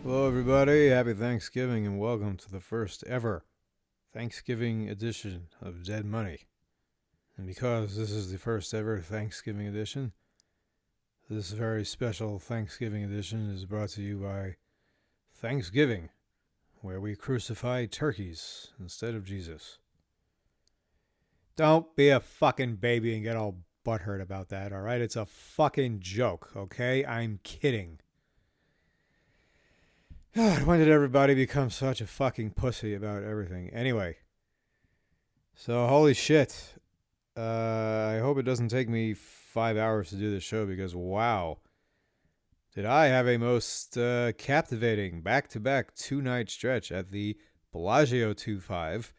Hello, everybody. Happy Thanksgiving and welcome to the first ever Thanksgiving edition of Dead Money. And because this is the first ever Thanksgiving edition, this very special Thanksgiving edition is brought to you by Thanksgiving, where we crucify turkeys instead of Jesus. Don't be a fucking baby and get all butthurt about that, alright? It's a fucking joke, okay? I'm kidding. God, when did everybody become such a fucking pussy about everything? Anyway, so holy shit. I hope it doesn't take me 5 hours to do this show because wow, did I have a most captivating back-to-back 2-night stretch at the Bellagio 2-5,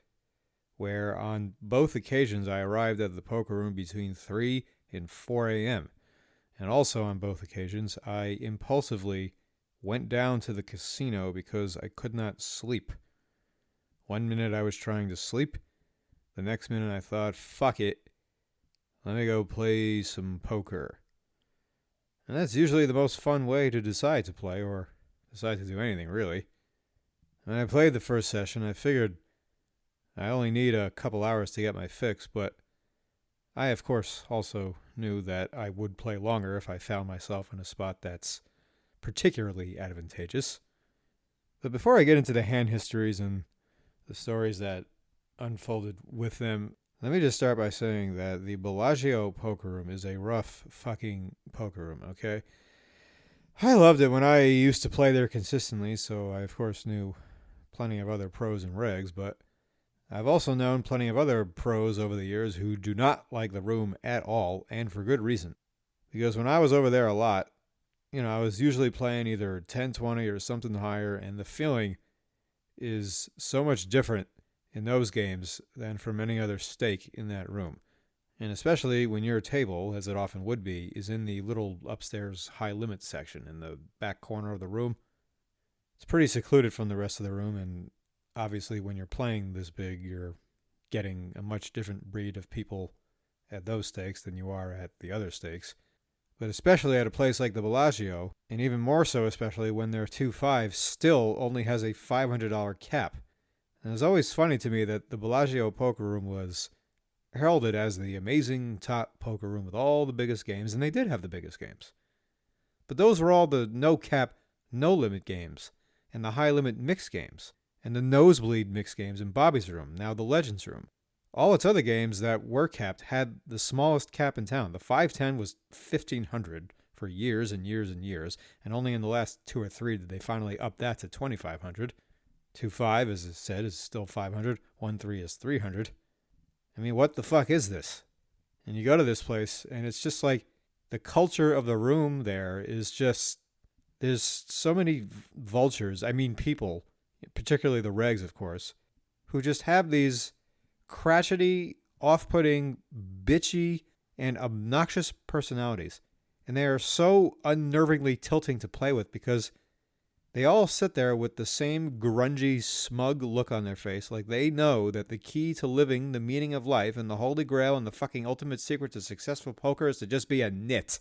where on both occasions I arrived at the poker room between 3 and 4 a.m. And also on both occasions I impulsively went down to the casino because I could not sleep. 1 minute I was trying to sleep. The next minute I thought, fuck it. Let me go play some poker. And that's usually the most fun way to decide to play, or decide to do anything, really. When I played the first session, I figured I only need a couple hours to get my fix, but I, of course, also knew that I would play longer if I found myself in a spot that's particularly advantageous. But before I get into the hand histories and the stories that unfolded with them, let me just start by saying that the Bellagio poker room is a rough fucking poker room, okay? I loved it when I used to play there consistently, so I of course knew plenty of other pros and regs, but I've also known plenty of other pros over the years who do not like the room at all, and for good reason. Because when I was over there a lot, I was usually playing either 10, 20 or something higher, and the feeling is so much different in those games than from any other stake in that room. And especially when your table, as it often would be, is in the little upstairs high limit section in the back corner of the room. It's pretty secluded from the rest of the room, and obviously when you're playing this big, you're getting a much different breed of people at those stakes than you are at the other stakes. But especially at a place like the Bellagio, and even more so especially when their 2-5 still only has a $500 cap. And it's always funny to me that the Bellagio poker room was heralded as the amazing top poker room with all the biggest games, and they did have the biggest games. But those were all the no cap, no limit games, and the high limit mixed games, and the nosebleed mixed games in Bobby's room, now the Legends room. All its other games that were capped had the smallest cap in town. The 510 was $1,500 for years and years and years, and only in the last 2 or 3 did they finally up that to $2,500. 2-5, as I said, is still $500. 1-3 is $300. I mean, what the fuck is this? And you go to this place, and it's just like the culture of the room there is just, there's so many vultures, I mean people, particularly the regs, of course, who just have these crotchety, off-putting, bitchy, and obnoxious personalities. And they are so unnervingly tilting to play with because they all sit there with the same grungy, smug look on their face, like they know that the key to living the meaning of life and the holy grail and the fucking ultimate secret to successful poker is to just be a nit.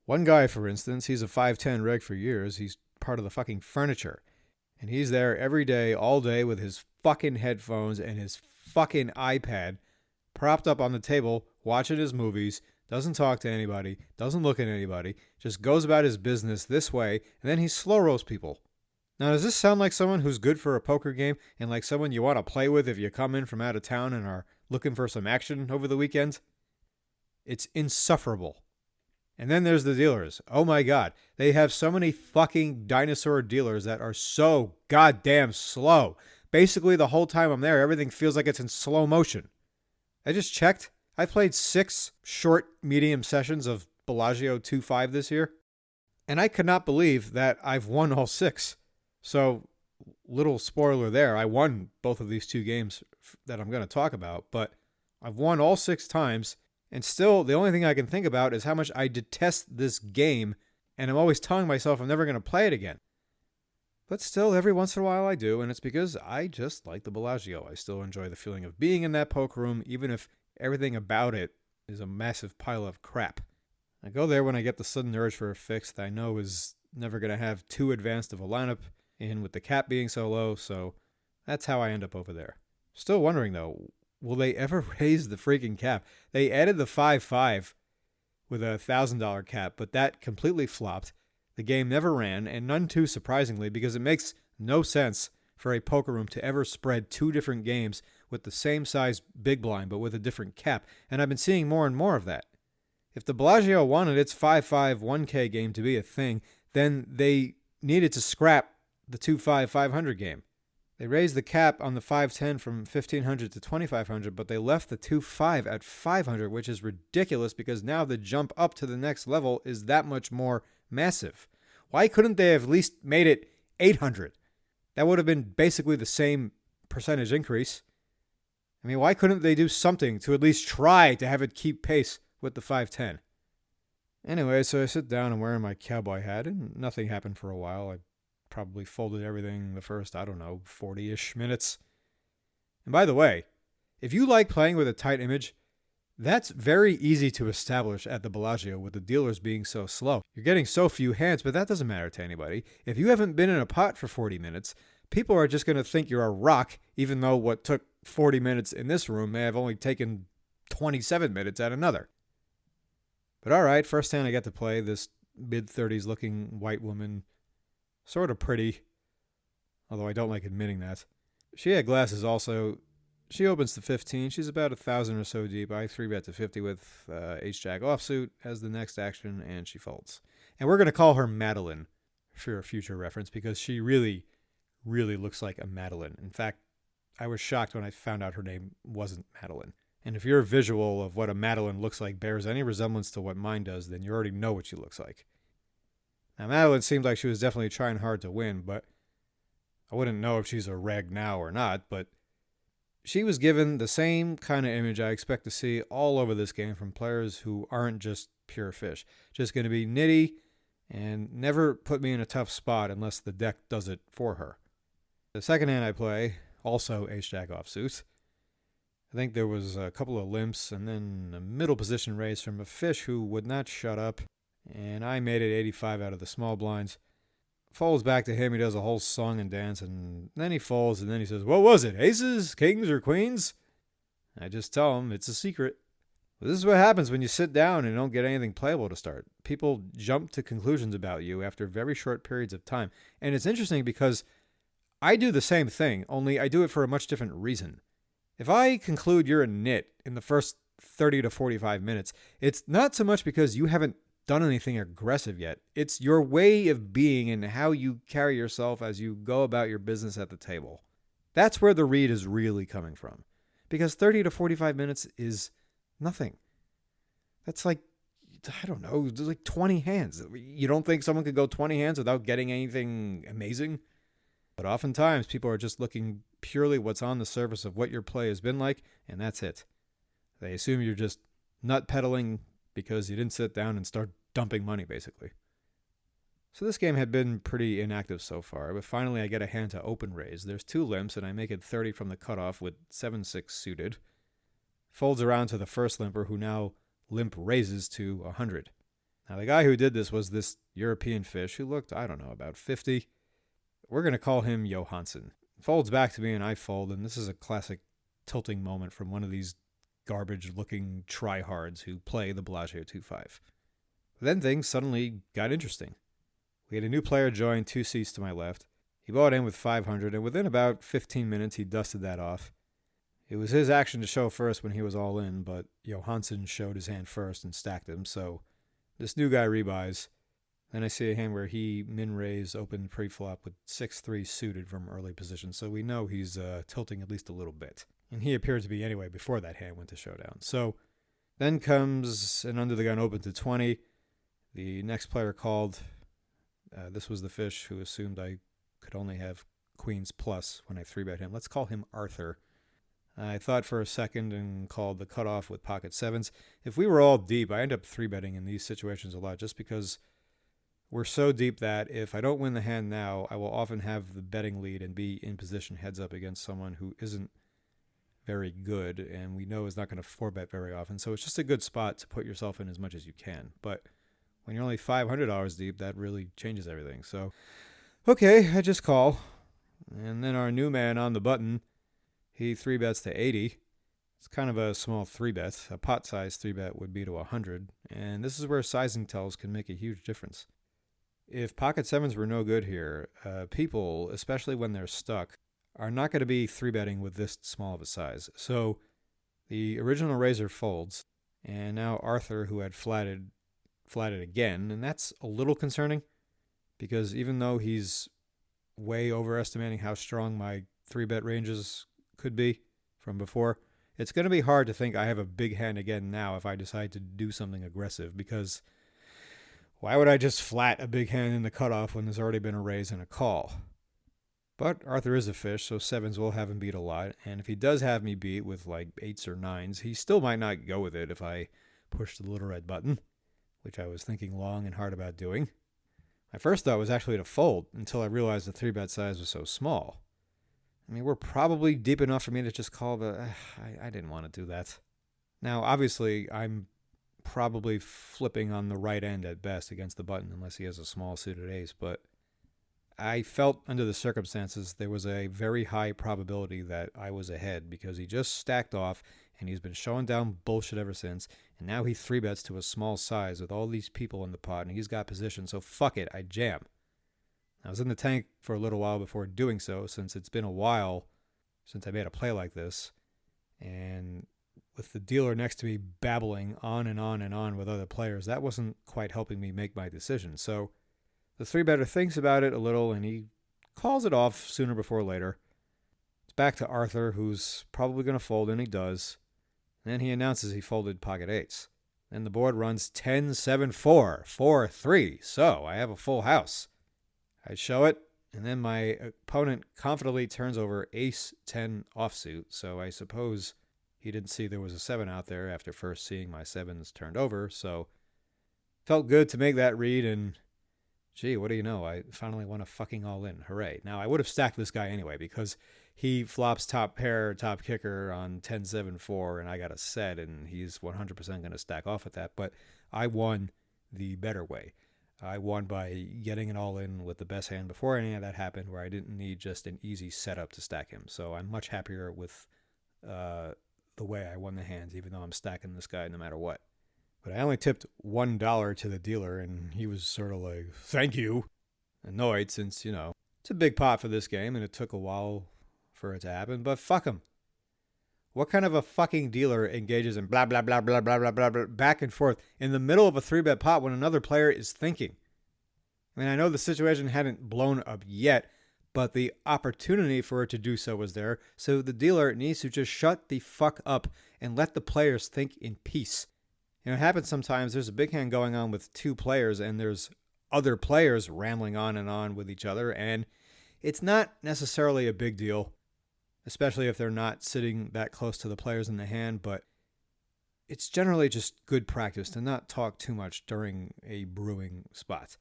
One guy, for instance, he's a 510 reg for years. He's part of the fucking furniture. And he's there every day, all day, with his fucking headphones and his fucking iPad propped up on the table, watching his movies, doesn't talk to anybody, doesn't look at anybody, just goes about his business this way, and then he slow roasts people. Now, does this sound like someone who's good for a poker game and like someone you want to play with if you come in from out of town and are looking for some action over the weekend? It's insufferable. And then there's the dealers. Oh my god, they have so many fucking dinosaur dealers that are so goddamn slow. Basically, the whole time I'm there, everything feels like it's in slow motion. I just checked. I played 6 short, medium sessions of Bellagio 2-5 this year, and I could not believe that I've won all 6. So, little spoiler there, I won both of these 2 games that I'm going to talk about, but I've won all 6 times, and still, the only thing I can think about is how much I detest this game, and I'm always telling myself I'm never going to play it again. But still, every once in a while I do, and it's because I just like the Bellagio. I still enjoy the feeling of being in that poker room, even if everything about it is a massive pile of crap. I go there when I get the sudden urge for a fix that I know is never going to have too advanced of a lineup in with the cap being so low, so that's how I end up over there. Still wondering, though, will they ever raise the freaking cap? They added the 5-5 with a $1,000 cap, but that completely flopped. The game never ran, and none too surprisingly, because it makes no sense for a poker room to ever spread two different games with the same size big blind but with a different cap, and I've been seeing more and more of that. If the Bellagio wanted its 5-5 1K game to be a thing, then they needed to scrap the 2-5 500 game. They raised the cap on the 510 from 1,500 to 2,500, but they left the 2-5 at 500, which is ridiculous because now the jump up to the next level is that much more massive. Why couldn't they have at least made it 800? That would have been basically the same percentage increase. I mean, why couldn't they do something to at least try to have it keep pace with the 510? Anyway, so I sit down and wearing my cowboy hat, and nothing happened for a while. I probably folded everything the first, 40-ish minutes. And by the way, if you like playing with a tight image, that's very easy to establish at the Bellagio with the dealers being so slow. You're getting so few hands, but that doesn't matter to anybody. If you haven't been in a pot for 40 minutes, people are just going to think you're a rock, even though what took 40 minutes in this room may have only taken 27 minutes at another. But all right, first hand I get to play this mid-30s looking white woman, sort of pretty, although I don't like admitting that. She had glasses also. She opens to 15. She's about 1,000 or so deep. I 3-bet to 50 with H-Jack offsuit as the next action, and she folds. And we're going to call her Madeline for a future reference because she really, really looks like a Madeline. In fact, I was shocked when I found out her name wasn't Madeline. And if your visual of what a Madeline looks like bears any resemblance to what mine does, then you already know what she looks like. Now, Madeline seemed like she was definitely trying hard to win, but I wouldn't know if she's a reg now or not, but she was given the same kind of image I expect to see all over this game from players who aren't just pure fish. Just going to be nitty and never put me in a tough spot unless the deck does it for her. The second hand I play, also H-Jack offsuit. I think there was a couple of limps and then a middle position raise from a fish who would not shut up, and I made it 85 out of the small blinds. Folds back to him, he does a whole song and dance, and then he folds, and then he says, "What was it, aces, kings, or queens?" I just tell him it's a secret. But this is what happens when you sit down and don't get anything playable to start. People jump to conclusions about you after very short periods of time. And it's interesting because I do the same thing, only I do it for a much different reason. If I conclude you're a nit in the first 30 to 45 minutes, it's not so much because you haven't done anything aggressive yet. It's your way of being and how you carry yourself as you go about your business at the table. That's where the read is really coming from. Because 30 to 45 minutes is nothing. That's like, I don't know, like 20 hands. You don't think someone could go 20 hands without getting anything amazing? But oftentimes people are just looking purely what's on the surface of what your play has been like, and that's it. They assume you're just nut peddling because you didn't sit down and start dumping money, basically. So this game had been pretty inactive so far, but finally I get a hand to open raise. There's two limps, and I make it 30 from the cutoff with 7-6 suited. Folds around to the first limper, who now limp raises to 100. Now the guy who did this was this European fish who looked, about 50. We're going to call him Johansson. Folds back to me, and I fold, and this is a classic tilting moment from one of these garbage-looking tryhards who play the Bellagio 2-5. Then things suddenly got interesting. We had a new player join 2 seats to my left. He bought in with 500, and within about 15 minutes he dusted that off. It was his action to show first when he was all in, but Johansson showed his hand first and stacked him, so this new guy rebuys. Then I see a hand where he min-raise opened pre-flop with 6-3 suited from early position, so we know he's tilting at least a little bit. And he appeared to be anyway before that hand went to showdown. So then comes an under-the-gun open to 20. The next player called. This was the fish who assumed I could only have queens plus when I 3-bet him. Let's call him Arthur. I thought for a second and called the cutoff with pocket sevens. If we were all deep, I end up 3-betting in these situations a lot just because we're so deep that if I don't win the hand now, I will often have the betting lead and be in position heads up against someone who isn't very good and we know is not going to 4-bet very often. So it's just a good spot to put yourself in as much as you can. But when you're only $500 deep, that really changes everything. So, okay, I just call. And then our new man on the button, he 3-bets to 80. It's kind of a small 3-bet. A pot size 3-bet would be to 100. And this is where sizing tells can make a huge difference. If pocket sevens were no good here, people, especially when they're stuck, are not going to be 3-betting with this small of a size. So the original razor folds, and now Arthur, who had flatted again, and that's a little concerning because even though he's way overestimating how strong my 3-bet ranges could be from before, it's going to be hard to think I have a big hand again now if I decide to do something aggressive, because why would I just flat a big hand in the cutoff when there's already been a raise and a call? But Arthur is a fish, so sevens will have him beat a lot, and if he does have me beat with like 8s or 9s, he still might not go with it if I push the little red button, which I was thinking long and hard about doing. My first thought was actually to fold until I realized the 3-bet size was so small. I mean, we're probably deep enough for me to just call, but I didn't want to do that. Now, obviously, I'm probably flipping on the right end at best against the button unless he has a small suited ace, but I felt under the circumstances there was a very high probability that I was ahead because he just stacked off and he's been showing down bullshit ever since, and now he 3-bets to a small size with all these people in the pot and he's got position, so fuck it, I jam. I was in the tank for a little while before doing so, since it's been a while since I made a play like this, and with the dealer next to me babbling on and on and on with other players, that wasn't quite helping me make my decision. So the 3-better thinks about it a little, and he calls it off sooner before later. It's back to Arthur, who's probably going to fold, and he does. And then he announces he folded pocket 8s. Then the board runs 10-7-4, 4-3, so I have a full house. I show it, and then my opponent confidently turns over ace-10 offsuit, so I suppose he didn't see there was a 7 out there after first seeing my 7s turned over, so felt good to make that read, and gee, what do you know, I finally won a fucking all-in. Hooray. Now, I would have stacked this guy anyway, because he flops top pair, top kicker on 10-7-4, and I got a set, and he's 100% going to stack off at that, but I won the better way. I won by getting it all in with the best hand before any of that happened, where I didn't need just an easy setup to stack him, so I'm much happier with the way I won the hands, even though I'm stacking this guy no matter what. But I only tipped $1 to the dealer, and he was sort of like, thank you, annoyed since, you know, it's a big pot for this game, and it took a while for it to happen, but fuck him. What kind of a fucking dealer engages in blah, blah, blah, blah, blah, blah, blah, blah, back and forth in the middle of a 3-bet pot when another player is thinking? I mean, I know the situation hadn't blown up yet, but the opportunity for it to do so was there, so the dealer needs to just shut the fuck up and let the players think in peace. You know, it happens sometimes. There's a big hand going on with 2 players, and there's other players rambling on and on with each other, and it's not necessarily a big deal, especially if they're not sitting that close to the players in the hand, but it's generally just good practice to not talk too much during a brewing spot.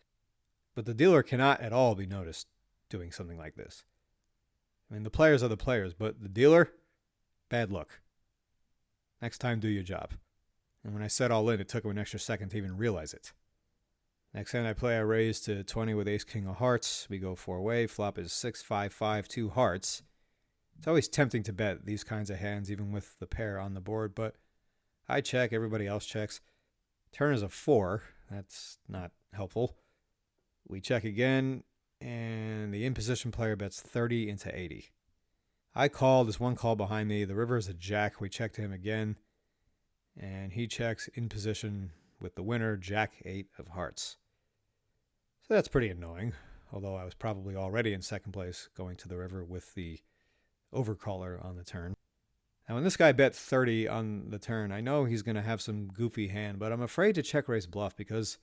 But the dealer cannot at all be noticed doing something like this. I mean, the players are the players, but the dealer, bad luck. Next time, do your job. And when I said all in, it took him an extra second to even realize it. Next hand I play, I raise to 20 with ace-king of hearts. We go 4-way. Flop is 6-5-5, 2 hearts. It's always tempting to bet these kinds of hands, even with the pair on the board, but I check, everybody else checks. Turn is a 4. That's not helpful. We check again, and the in-position player bets 30 into 80. I call, there's one call behind me. The river is a jack. We check to him again, and he checks in position with the winner, jack 8 of hearts. So that's pretty annoying, although I was probably already in second place going to the river with the overcaller on the turn. Now, when this guy bet 30 on the turn, I know he's going to have some goofy hand, but I'm afraid to check raise bluff because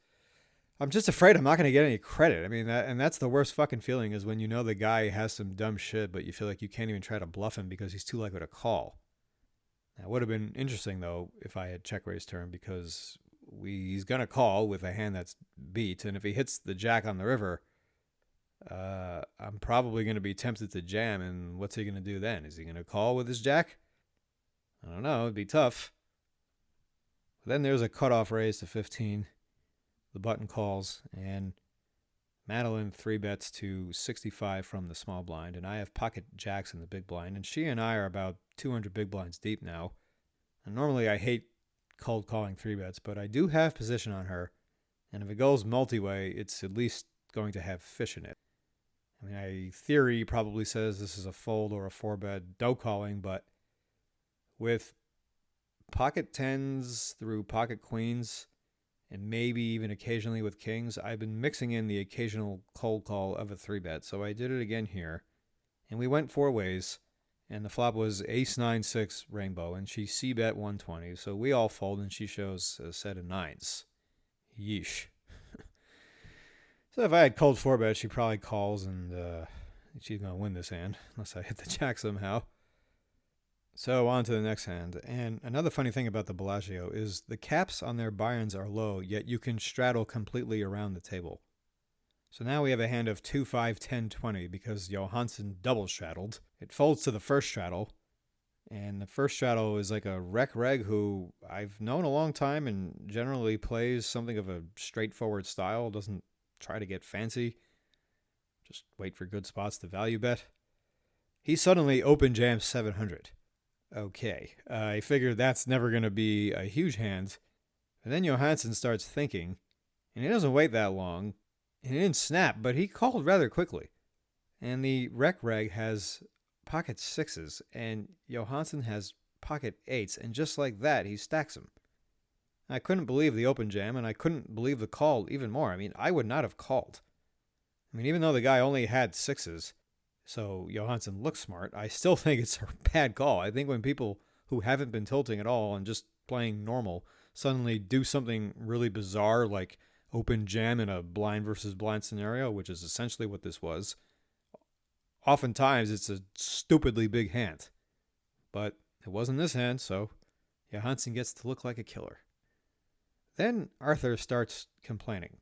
I'm just afraid I'm not going to get any credit. I mean, that's the worst fucking feeling, is when you know the guy has some dumb shit, but you feel like you can't even try to bluff him because he's too likely to call. Now, it would have been interesting, though, if I had check raise turn, because he's going to call with a hand that's beat, and if he hits the jack on the river, I'm probably going to be tempted to jam, and what's he going to do then? Is he going to call with his jack? I don't know. It'd be tough. But then there's a cutoff raise to 15. The button calls, and Madeline 3-bets to 65 from the small blind, and I have pocket jacks in the big blind, and she and I are about 200 big blinds deep now. And normally I hate cold calling 3-bets, but I do have position on her, and if it goes multi-way, it's at least going to have fish in it. I mean, theory probably says this is a fold or a 4-bet dough calling, but with pocket 10s through pocket queens, and maybe even occasionally with kings, I've been mixing in the occasional cold call of a 3-bet. So I did it again here. And we went 4 ways. And the flop was ace-9-6 rainbow. And she c-bet 120. So we all fold and she shows a set of 9s. Yeesh. So if I had cold 4-bet, she probably calls and she's going to win this hand. Unless I hit the jack somehow. So on to the next hand. And another funny thing about the Bellagio is the caps on their buy-ins are low, yet you can straddle completely around the table. So now we have a hand of 2, 5, 10, 20 because Johansson double straddled. It folds to the first straddle. And the first straddle is like a reg who I've known a long time and generally plays something of a straightforward style, doesn't try to get fancy. Just wait for good spots to value bet. He suddenly open jams 700. Okay, I figured that's never going to be a huge hand. And then Johansson starts thinking, and he doesn't wait that long. And he didn't snap, but he called rather quickly. And the reg has pocket 6s, and Johansson has pocket 8s, and just like that, he stacks them. I couldn't believe the open jam, and I couldn't believe the call even more. I mean, I would not have called. I mean, even though the guy only had 6s, so Johansson looks smart, I still think it's a bad call. I think when people who haven't been tilting at all and just playing normal suddenly do something really bizarre like open jam in a blind versus blind scenario, which is essentially what this was, oftentimes it's a stupidly big hand. But it wasn't this hand, so Johansson gets to look like a killer. Then Arthur starts complaining.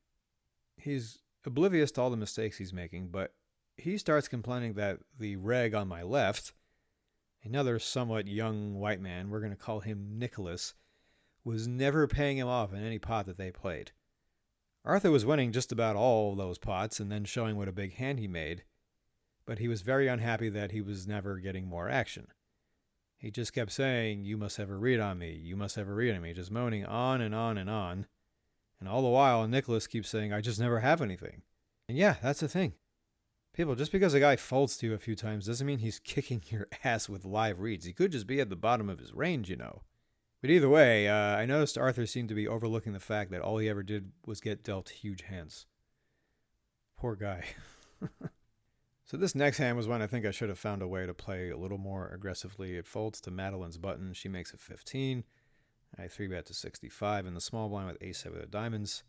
He's oblivious to all the mistakes he's making, but he starts complaining that the reg on my left, another somewhat young white man, we're going to call him Nicholas, was never paying him off in any pot that they played. Arthur was winning just about all those pots and then showing what a big hand he made, but he was very unhappy that he was never getting more action. He just kept saying, "You must have a read on me, you must have a read on me," just moaning on and on and on. And all the while, Nicholas keeps saying, "I just never have anything." And yeah, that's the thing. People, just because a guy folds to you a few times doesn't mean he's kicking your ass with live reads. He could just be at the bottom of his range, you know. But either way, I noticed Arthur seemed to be overlooking the fact that all he ever did was get dealt huge hands. Poor guy. So this next hand was when I think I should have found a way to play a little more aggressively. It folds to Madeline's button. She makes it 15. I 3-bet to 65 in the small blind with ace-7 of diamonds.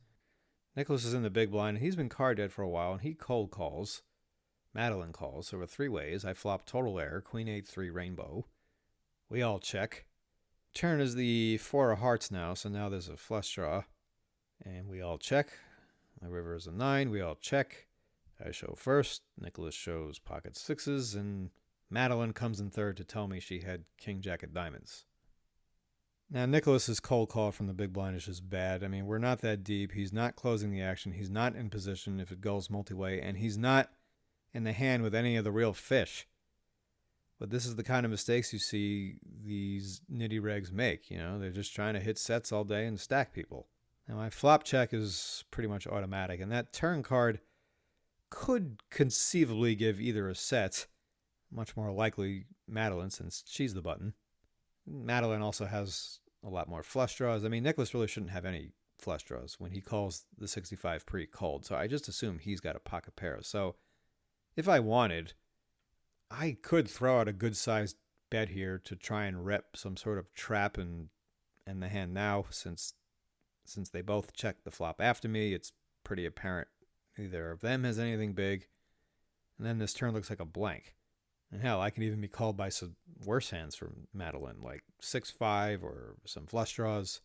Nicholas is in the big blind, and he's been card dead for a while, and he cold calls. Madeline calls, so with 3 ways, I flop total air, queen 8-3 rainbow. We all check. Turn is the 4 of hearts now, so now there's a flush draw. And we all check. My river is a 9, we all check. I show first, Nicholas shows pocket 6s, and Madeline comes in third to tell me she had king-jack of diamonds. Now, Nicholas's cold call from the big blind is just bad. I mean, we're not that deep. He's not closing the action. He's not in position if it goes multi-way, and he's not in the hand with any of the real fish. But this is the kind of mistakes you see these nitty regs make. You know, they're just trying to hit sets all day and stack people. Now, my flop check is pretty much automatic, and that turn card could conceivably give either a set. Much more likely Madeline, since she's the button. Madeline also has a lot more flush draws. I mean, Nicholas really shouldn't have any flush draws when he calls the 65 pre-cold, so I just assume he's got a pocket pair. So if I wanted, I could throw out a good-sized bet here to try and rep some sort of trap in the hand now, since they both check the flop after me. It's pretty apparent neither of them has anything big. And then this turn looks like a blank. And hell, I can even be called by some worse hands from Madeline, like 6-5 or some flush draws.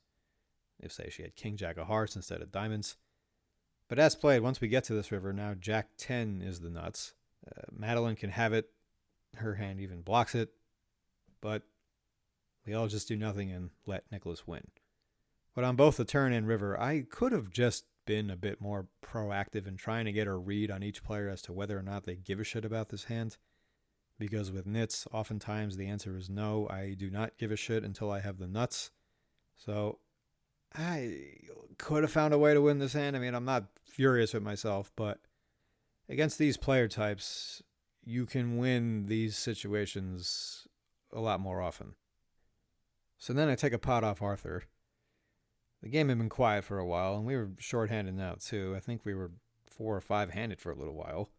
If, say, she had king-jack of hearts instead of diamonds. But as played, once we get to this river, now jack 10 is the nuts. Madeline can have it. Her hand even blocks it. But we all just do nothing and let Nicholas win. But on both the turn and river, I could have just been a bit more proactive in trying to get a read on each player as to whether or not they give a shit about this hand. Because with nits, oftentimes the answer is no, I do not give a shit until I have the nuts. So I could have found a way to win this hand. I mean, I'm not furious with myself, but against these player types, you can win these situations a lot more often. So then I take a pot off Arthur. The game had been quiet for a while, and we were short-handed now, too. I think we were 4 or 5-handed for a little while.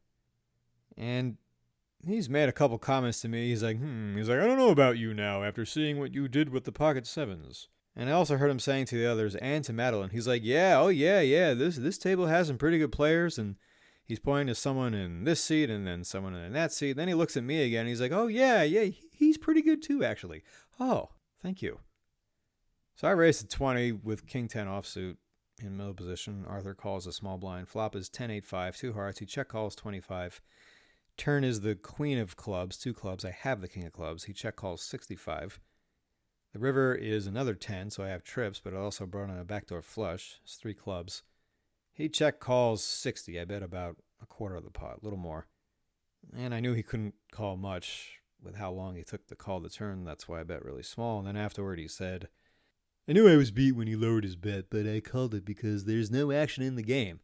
And he's made a couple comments to me. He's like, I don't know about you now after seeing what you did with the pocket sevens. And I also heard him saying to the others and to Madeline, he's like, this table has some pretty good players, and he's pointing to someone in this seat and then someone in that seat. Then he looks at me again, and he's like, he's pretty good too, actually. Oh, thank you. So I raised to 20 with king 10 offsuit in middle position. Arthur calls a small blind. Flop is 10-8-5, 2 hearts. He check calls 25. Turn is the queen of clubs, 2 clubs. I have the king of clubs. He check calls 65. The river is another 10, so I have trips, but I also brought in a backdoor flush. It's 3 clubs. He check calls 60. I bet about a quarter of the pot, a little more. And I knew he couldn't call much with how long he took to call the turn. That's why I bet really small. And then afterward he said, I knew I was beat when he lowered his bet, but I called it because there's no action in the game.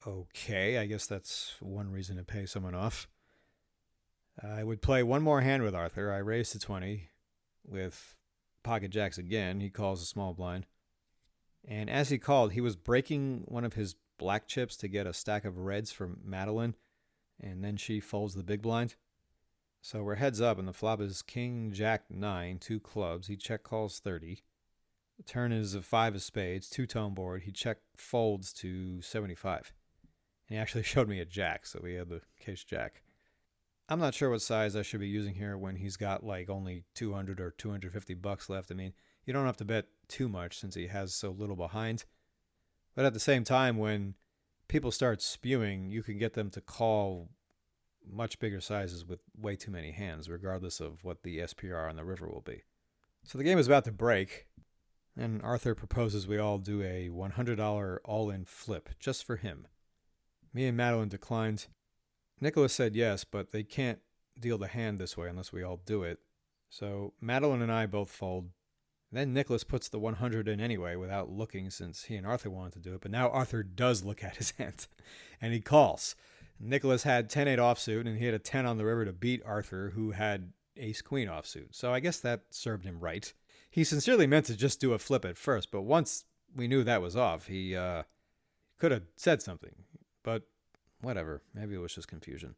Okay, I guess that's one reason to pay someone off. I would play one more hand with Arthur. I raised to 20 with pocket jacks again. He calls a small blind. And as he called, he was breaking one of his black chips to get a stack of reds from Madeline, and then she folds the big blind. So we're heads up, and the flop is king, jack, 9, 2 clubs. He check calls 30. The turn is a 5 of spades, 2-tone board. He check folds to 75. And he actually showed me a jack, so we had the case jack. I'm not sure what size I should be using here when he's got like only 200 or 250 bucks left. I mean, you don't have to bet too much since he has so little behind. But at the same time, when people start spewing, you can get them to call much bigger sizes with way too many hands, regardless of what the SPR on the river will be. So the game is about to break, and Arthur proposes we all do a $100 all-in flip just for him. Me and Madeline declined. Nicholas said yes, but they can't deal the hand this way unless we all do it. So Madeline and I both fold. Then Nicholas puts the 100 in anyway without looking since he and Arthur wanted to do it. But now Arthur does look at his hand, and he calls. Nicholas had 10-8 offsuit, and he had a 10 on the river to beat Arthur, who had ace-queen offsuit. So I guess that served him right. He sincerely meant to just do a flip at first, but once we knew that was off, he could have said something. But whatever, maybe it was just confusion.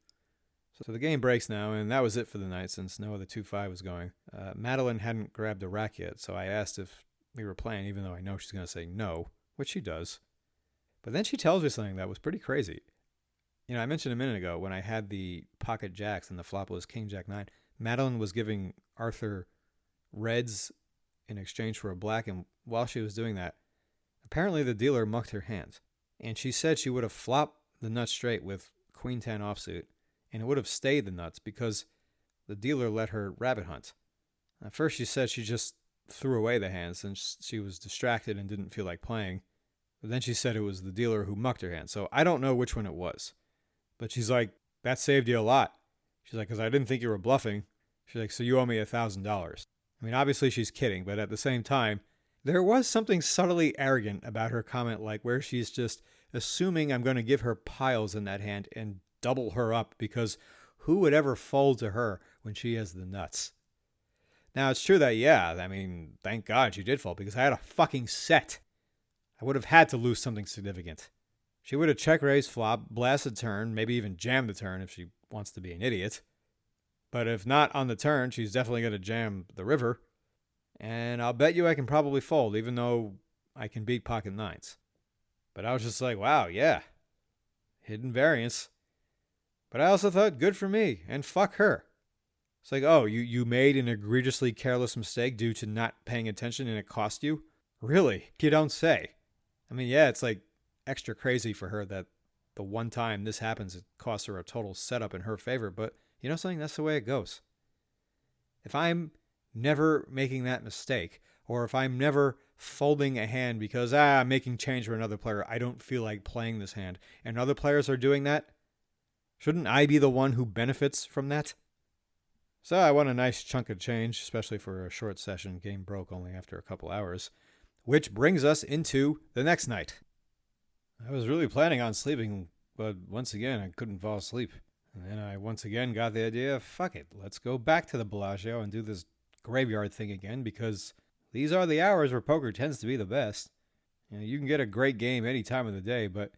So the game breaks now, and that was it for the night since no other 2-5 was going. Madeline hadn't grabbed a rack yet, so I asked if we were playing, even though I know she's going to say no, which she does. But then she tells me something that was pretty crazy. You know, I mentioned a minute ago when I had the pocket jacks and the flop was king jack 9, Madeline was giving Arthur reds in exchange for a black, and while she was doing that, apparently the dealer mucked her hand. And she said she would have flopped the nuts straight with queen 10 offsuit, and it would have stayed the nuts because the dealer let her rabbit hunt. At first she said she just threw away the hand since she was distracted and didn't feel like playing. But then she said it was the dealer who mucked her hand. So I don't know which one it was. But she's like, that saved you a lot. She's like, because I didn't think you were bluffing. She's like, so you owe me $1,000. I mean, obviously she's kidding, but at the same time, there was something subtly arrogant about her comment, like where she's just assuming I'm going to give her piles in that hand and double her up because who would ever fold to her when she has the nuts? Now, it's true that, yeah, I mean, thank God she did fold because I had a fucking set. I would have had to lose something significant. She would have check raised flop, blasted turn, maybe even jammed the turn if she wants to be an idiot. But if not on the turn, she's definitely going to jam the river. And I'll bet you I can probably fold, even though I can beat pocket 9s. But I was just like, wow, yeah. Hidden variance. But I also thought, good for me, and fuck her. It's like, oh, you made an egregiously careless mistake due to not paying attention and it cost you? Really? You don't say. I mean, yeah, it's like extra crazy for her that the one time this happens, it costs her a total setup in her favor. But you know something? That's the way it goes. If I'm never making that mistake, or if I'm never folding a hand because I'm making change for another player. I don't feel like playing this hand. And other players are doing that. Shouldn't I be the one who benefits from that? So I won a nice chunk of change, especially for a short session. Game broke only after a couple hours. Which brings us into the next night. I was really planning on sleeping, but once again, I couldn't fall asleep. And then I once again got the idea, fuck it, let's go back to the Bellagio and do this graveyard thing again, because these are the hours where poker tends to be the best. You can get a great game any time of the day, but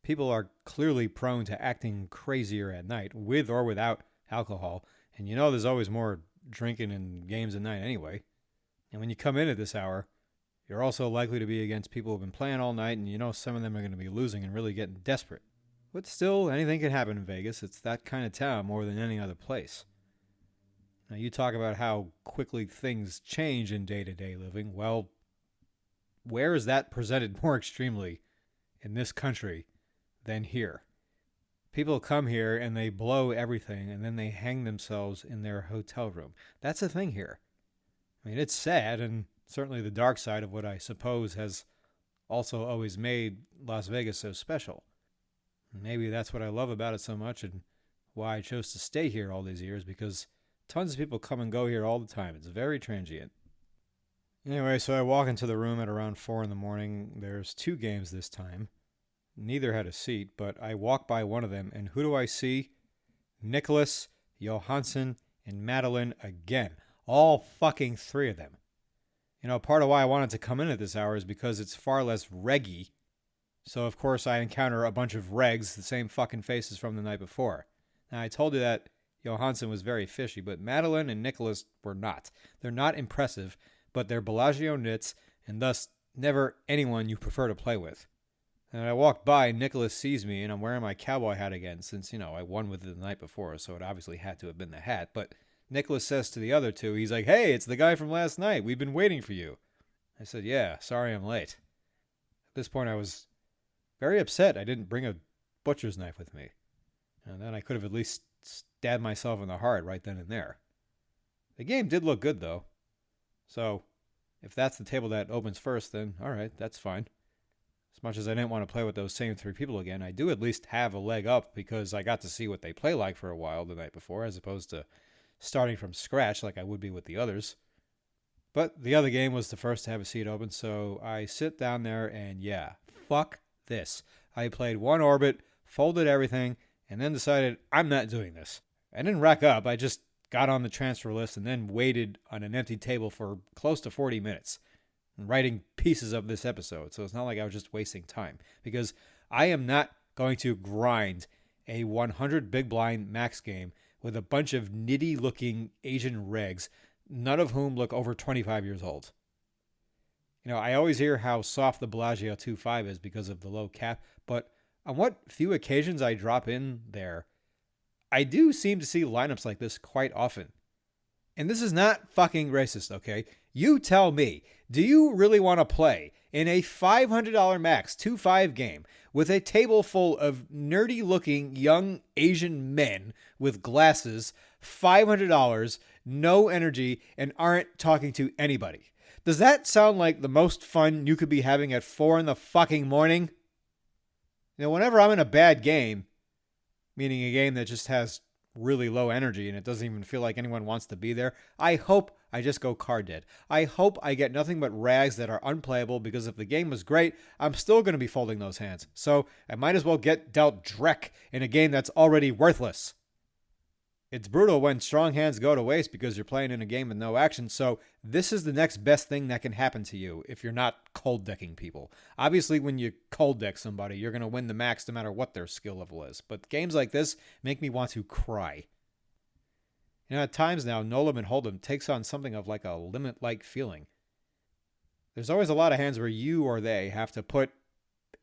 people are clearly prone to acting crazier at night, with or without alcohol. And there's always more drinking and games at night anyway. And when you come in at this hour, you're also likely to be against people who've been playing all night, and some of them are going to be losing and really getting desperate. But still, anything can happen in Vegas. It's that kind of town more than any other place. Now, you talk about how quickly things change in day-to-day living. Well, where is that presented more extremely in this country than here? People come here and they blow everything, and then they hang themselves in their hotel room. That's a thing here. I mean, it's sad, and certainly the dark side of what I suppose has also always made Las Vegas so special. Maybe that's what I love about it so much, and why I chose to stay here all these years, because tons of people come and go here all the time. It's very transient. Anyway, so I walk into the room at around 4 in the morning. There's 2 games this time. Neither had a seat, but I walk by one of them, and who do I see? Nicholas, Johansson, and Madeline again. All fucking 3 of them. Part of why I wanted to come in at this hour is because it's far less reggy. So, of course, I encounter a bunch of regs, the same fucking faces from the night before. Now, I told you that Johansson was very fishy, but Madeline and Nicholas were not. They're not impressive, but they're Bellagio nits, and thus never anyone you prefer to play with. And I walk by, Nicholas sees me, and I'm wearing my cowboy hat again, since, I won with it the night before, so it obviously had to have been the hat. But Nicholas says to the other 2, he's like, "Hey, it's the guy from last night. We've been waiting for you." I said, "Yeah, sorry I'm late." At this point, I was very upset I didn't bring a butcher's knife with me. And then I could have at least stabbed myself in the heart right then and there. The game did look good, though. So, if that's the table that opens first, then alright, that's fine. As much as I didn't want to play with those same 3 people again, I do at least have a leg up because I got to see what they play like for a while the night before, as opposed to starting from scratch like I would be with the others. But the other game was the first to have a seat open, so I sit down there and fuck this. I played 1 orbit, folded everything, and then decided I'm not doing this. I didn't rack up, I just got on the transfer list and then waited on an empty table for close to 40 minutes, writing pieces of this episode, so it's not like I was just wasting time, because I am not going to grind a 100 big blind max game with a bunch of nitty-looking Asian regs, none of whom look over 25 years old. I always hear how soft the Bellagio 2.5 is because of the low cap, but on what few occasions I drop in there, I do seem to see lineups like this quite often. And this is not fucking racist, okay? You tell me, do you really want to play in a $500 max 2.5 game with a table full of nerdy-looking young Asian men with glasses, $500, no energy, and aren't talking to anybody? Does that sound like the most fun you could be having at 4 in the fucking morning? Whenever I'm in a bad game, meaning a game that just has really low energy and it doesn't even feel like anyone wants to be there, I hope I just go card dead. I hope I get nothing but rags that are unplayable, because if the game was great, I'm still going to be folding those hands. So I might as well get dealt dreck in a game that's already worthless. It's brutal when strong hands go to waste because you're playing in a game with no action, so this is the next best thing that can happen to you if you're not cold decking people. Obviously, when you cold deck somebody, you're going to win the max no matter what their skill level is, but games like this make me want to cry. At times now, No Limit Hold'em takes on something of like a limit-like feeling. There's always a lot of hands where you or they have to put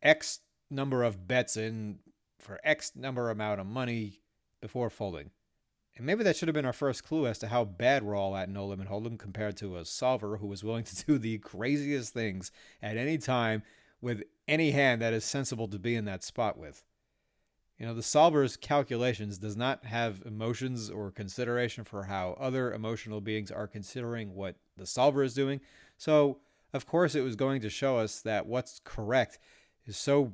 X number of bets in for X number amount of money before folding. And maybe that should have been our first clue as to how bad we're all at No Limit Hold'em compared to a solver who was willing to do the craziest things at any time with any hand that is sensible to be in that spot with. The solver's calculations does not have emotions or consideration for how other emotional beings are considering what the solver is doing. So Of course, it was going to show us that what's correct is so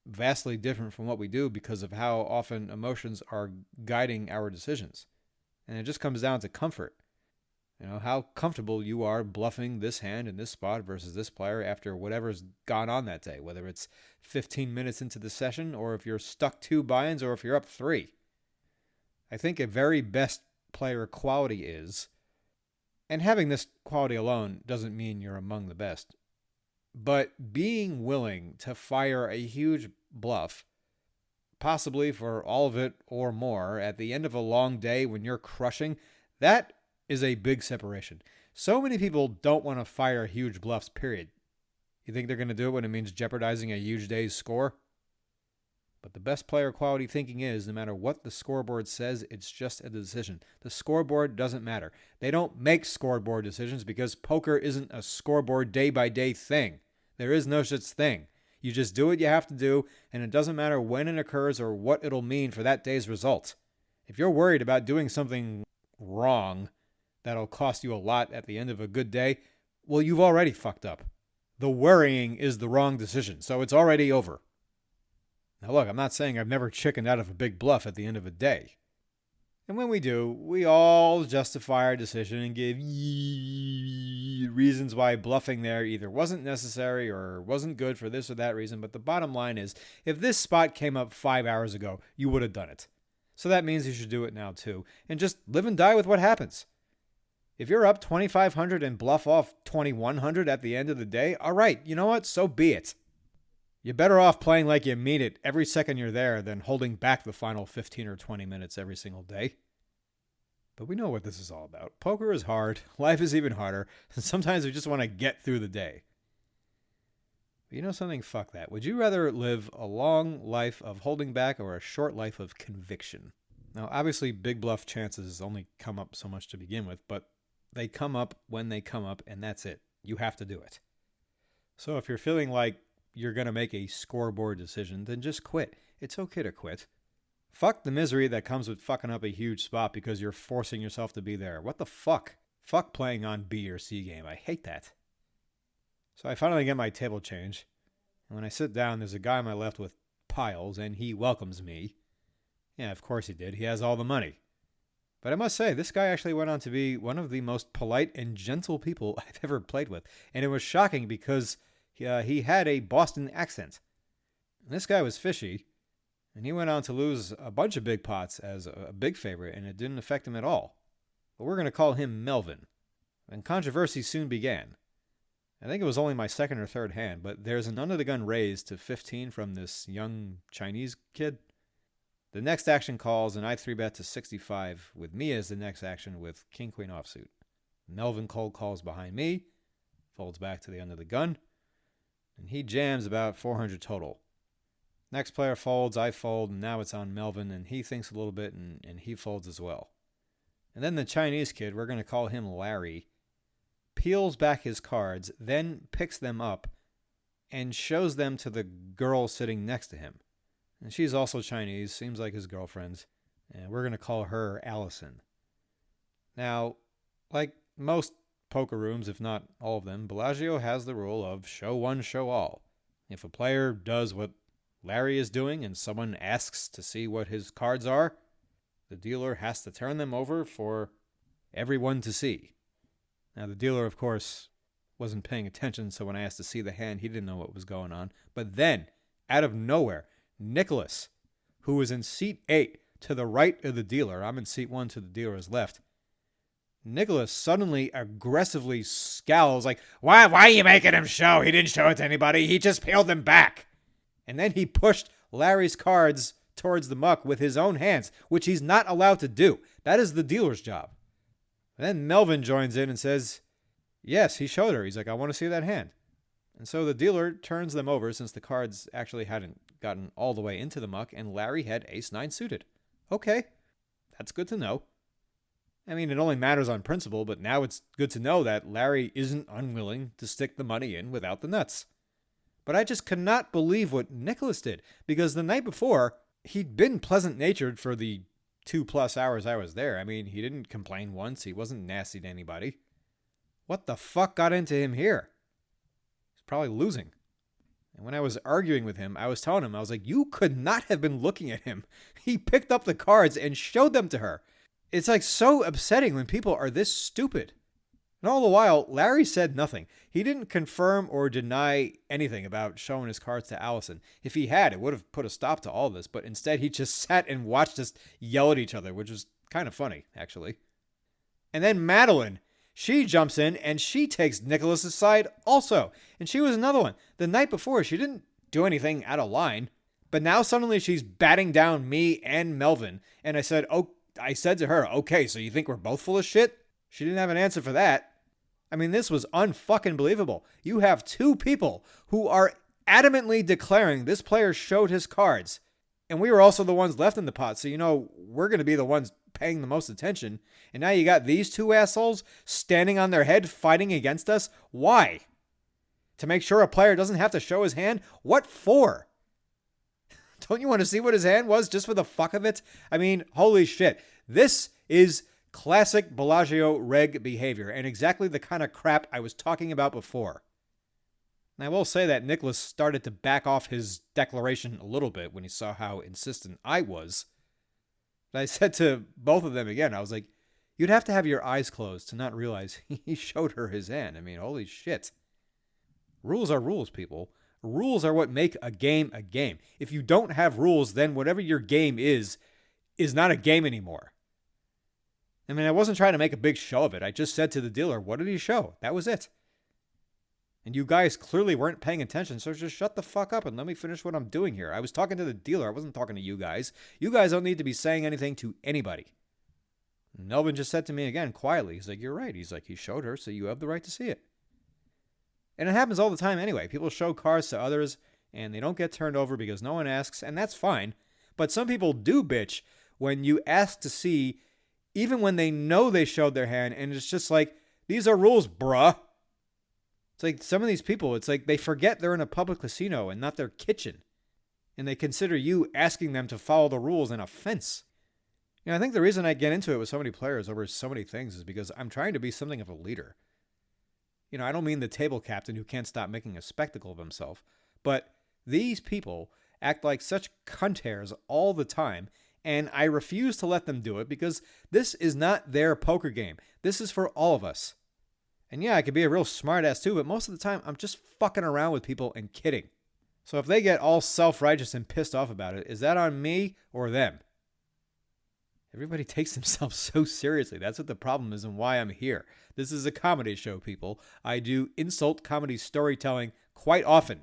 vastly different from what we do because of how often emotions are guiding our decisions. And it just comes down to comfort. You know, how comfortable you are bluffing this hand in this spot versus this player after whatever's gone on that day, whether it's 15 minutes into the session or if you're stuck 2 buy-ins or if you're up 3. I think a very best player quality is, and having this quality alone doesn't mean you're among the best, but being willing to fire a huge bluff, possibly for all of it or more, at the end of a long day when you're crushing, that is a big separation. So many people don't want to fire huge bluffs, period. You think they're going to do it when it means jeopardizing a huge day's score? But the best player quality thinking is, no matter what the scoreboard says, it's just a decision. The scoreboard doesn't matter. They don't make scoreboard decisions because poker isn't a scoreboard day-by-day thing. There is no such thing. You just do what you have to do, and it doesn't matter when it occurs or what it'll mean for that day's result. If you're worried about doing something wrong that'll cost you a lot at the end of a good day, well, you've already fucked up. The worrying is the wrong decision, so it's already over. Now look, I'm not saying I've never chickened out of a big bluff at the end of a day. And when we do, we all justify our decision and give reasons why bluffing there either wasn't necessary or wasn't good for this or that reason. But the bottom line is, if this spot came up 5 hours ago, you would have done it. So that means you should do it now too. And just live and die with what happens. If you're up 2,500 and bluff off 2,100 at the end of the day, all right, you know what? So be it. You're better off playing like you mean it every second you're there than holding back the final 15 or 20 minutes every single day. But we know what this is all about. Poker is hard. Life is even harder. And sometimes we just want to get through the day. But you know something? Fuck that. Would you rather live a long life of holding back or a short life of conviction? Now, obviously, big bluff chances only come up so much to begin with, but they come up when they come up, and that's it. You have to do it. So if you're feeling like you're going to make a scoreboard decision, then just quit. It's okay to quit. Fuck the misery that comes with fucking up a huge spot because you're forcing yourself to be there. What the fuck? Fuck playing on B or C game. I hate that. So I finally get my table change. And when I sit down, there's a guy on my left with piles, and he welcomes me. Yeah, of course he did. He has all the money. But I must say, this guy actually went on to be one of the most polite and gentle people I've ever played with. And it was shocking because he had a Boston accent. And this guy was fishy. And he went on to lose a bunch of big pots as a big favorite, and it didn't affect him at all. But we're going to call him Melvin. And controversy soon began. I think it was only my second or third hand, but there's an under-the-gun raise to 15 from this young Chinese kid. The next action calls, and I 3-bet to 65 with me as the next action with king-queen offsuit. Melvin cold calls behind me, folds back to the under the gun, and he jams about 400 total. Next player folds, I fold, and now it's on Melvin, and he thinks a little bit, and he folds as well. And then the Chinese kid, we're going to call him Larry, peels back his cards, then picks them up, and shows them to the girl sitting next to him. And she's also Chinese, seems like his girlfriend, and we're going to call her Allison. Now, like most poker rooms, if not all of them, Bellagio has the rule of show one, show all. If a player does what Larry is doing and someone asks to see what his cards are, the dealer has to turn them over for everyone to see. Now, the dealer, of course, wasn't paying attention, so when I asked to see the hand, he didn't know what was going on. But then, out of nowhere, Nicholas, who was in seat 8 to the right of the dealer, I'm in seat 1 to the dealer's left, Nicholas suddenly aggressively scowls like, why are you making him show? He didn't show it to anybody. He just peeled them back. And then he pushed Larry's cards towards the muck with his own hands, which he's not allowed to do. That is the dealer's job. And then Melvin joins in and says, yes, he showed her. He's like, I want to see that hand. And so the dealer turns them over since the cards actually hadn't gotten all the way into the muck, and Larry had ace-9 suited. Okay, that's good to know. I mean, it only matters on principle, but now it's good to know that Larry isn't unwilling to stick the money in without the nuts. But I just could not believe what Nicholas did, because the night before, he'd been pleasant-natured for the 2+ hours I was there. I mean, he didn't complain once. He wasn't nasty to anybody. What the fuck got into him here? probably losing. And when I was arguing with him, I was telling him, I was like, you could not have been looking at him. He picked up the cards and showed them to her. It's like so upsetting when people are this stupid. And all the while, Larry said nothing. He didn't confirm or deny anything about showing his cards to Allison. If he had, it would have put a stop to all this. But instead, he just sat and watched us yell at each other, which was kind of funny, actually. And then Madeline, she jumps in and she takes Nicholas's side also. And she was another one. The night before, she didn't do anything out of line. But now suddenly she's batting down me and Melvin. And I said to her, okay, so you think we're both full of shit? She didn't have an answer for that. I mean, this was unfucking believable. You have two people who are adamantly declaring this player showed his cards. And we were also the ones left in the pot. So, we're going to be the ones paying the most attention. And now you got these two assholes standing on their head fighting against us. Why? To make sure a player doesn't have to show his hand? What for? Don't you want to see what his hand was just for the fuck of it? I mean, holy shit. This is classic Bellagio reg behavior and exactly the kind of crap I was talking about before. And I will say that Nicholas started to back off his declaration a little bit when he saw how insistent I was. But I said to both of them again, I was like, you'd have to have your eyes closed to not realize he showed her his hand. I mean, holy shit. Rules are rules, people. Rules are what make a game a game. If you don't have rules, then whatever your game is not a game anymore. I mean, I wasn't trying to make a big show of it. I just said to the dealer, what did he show? That was it. And you guys clearly weren't paying attention, so just shut the fuck up and let me finish what I'm doing here. I was talking to the dealer. I wasn't talking to you guys. You guys don't need to be saying anything to anybody. And Melvin just said to me again, quietly, he's like, you're right. He's like, he showed her, so you have the right to see it. And it happens all the time anyway. People show cars to others, and they don't get turned over because no one asks, and that's fine. But some people do bitch when you ask to see, even when they know they showed their hand, and it's just like, these are rules, bruh. It's like some of these people, it's like they forget they're in a public casino and not their kitchen. And they consider you asking them to follow the rules an offense. I think the reason I get into it with so many players over so many things is because I'm trying to be something of a leader. I don't mean the table captain who can't stop making a spectacle of himself, but these people act like such cunt-hairs all the time, and I refuse to let them do it because this is not their poker game. This is for all of us. And yeah, I could be a real smartass too, but most of the time I'm just fucking around with people and kidding. So if they get all self-righteous and pissed off about it, is that on me or them? Everybody takes themselves so seriously. That's what the problem is and why I'm here. This is a comedy show, people. I do insult comedy storytelling quite often.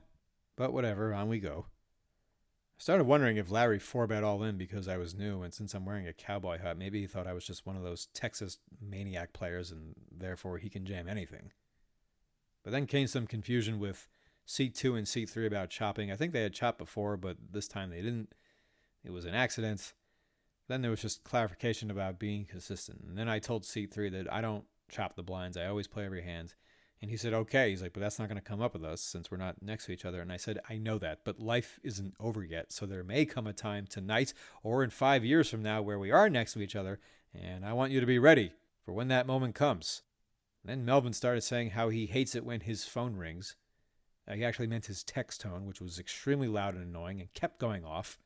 But whatever, on we go. I started wondering if Larry 4-bet all in because I was new, and since I'm wearing a cowboy hat, maybe he thought I was just one of those Texas maniac players and therefore he can jam anything. But then came some confusion with seat 2 and seat 3 about chopping. I think they had chopped before, but this time they didn't. It was an accident. Then there was just clarification about being consistent. And then I told seat 3 that I don't chop the blinds. I always play every hand. And he said, okay. He's like, but that's not going to come up with us since we're not next to each other. And I said, I know that, but life isn't over yet. So there may come a time tonight or in 5 years from now where we are next to each other. And I want you to be ready for when that moment comes. And then Melvin started saying how he hates it when his phone rings. He actually meant his text tone, which was extremely loud and annoying and kept going off.